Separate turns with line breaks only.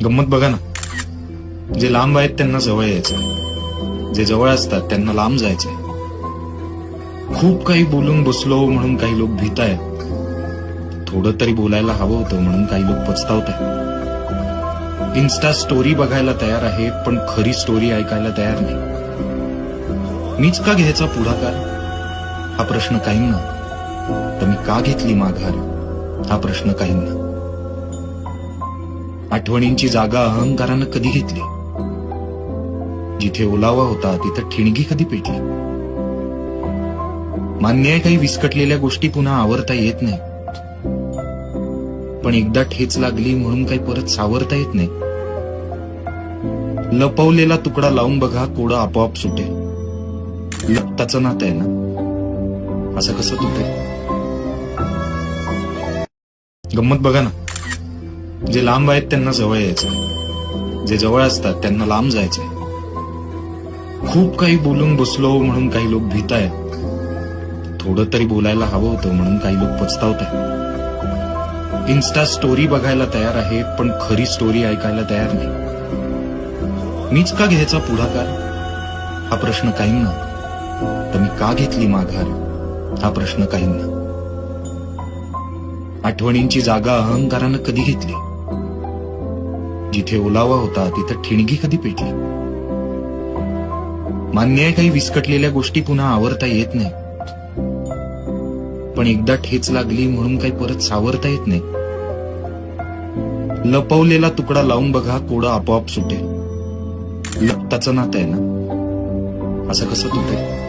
गंमत बघा ना, जे लांब आहेत त्यांना जवळ यायचंय, जे जवळ असतात त्यांना लांब जायचंय. खूप काही बोलून बसलो म्हणून काही लोक भीतायत, थोडं तरी बोलायला हवं होतं म्हणून काही लोक पछतावतायत. इन्स्टा स्टोरी बघायला तयार आहे पण खरी स्टोरी ऐकायला तयार नाही. मीच का घ्यायचा पुढाकार हा प्रश्न काहींना, तर मी का घेतली माघार हा प्रश्न काहींना. आठवणींची जागा अहंकारानं कधी घेतली, जिथे ओलावा होता तिथं ठिणगी कधी पेटली. मान्य आहे काही विस्कटलेल्या गोष्टी पुन्हा आवरता येत नाही, पण एकदा ठेच लागली म्हणून काही परत सावरता येत नाही. लपवलेला तुकडा लावून बघा, कोडं आपोआप सुटेल. रक्ताचं नातं आहे ना, असं कसं तुटेल. गंमत बघा ना, जे लांब आहेत त्यांना जवळ यायचंय, जे जवळ असतात त्यांना लांब जायचंय. खूप काही बोलून बसलो म्हणून काही लोक भीतायत, थोडं तरी बोलायला हवं होतं म्हणून काही लोक पछतावतायत. इन्स्टा स्टोरी बघायला तयार आहे पण खरी स्टोरी ऐकायला तयार नाही. मीच का घ्यायचा पुढाकार हा प्रश्न काहींना, तर मी का घेतली माघार हा प्रश्न काहींना. आठवणींची जागा अहंकारानं कधी घेतली, जिथे ओलावा होता तिथं ठिणगी कधी पेटली. मान्य आहे काही विस्कटलेल्या गोष्टी पुन्हा आवरता येत नाही, पण एकदा ठेच लागली म्हणून काही परत सावरता येत नाही. लपवलेला तुकडा लावून बघा, कोडं आपोआप सुटेल. रक्ताचं नातं आहे ना, असं कसं तुटेल.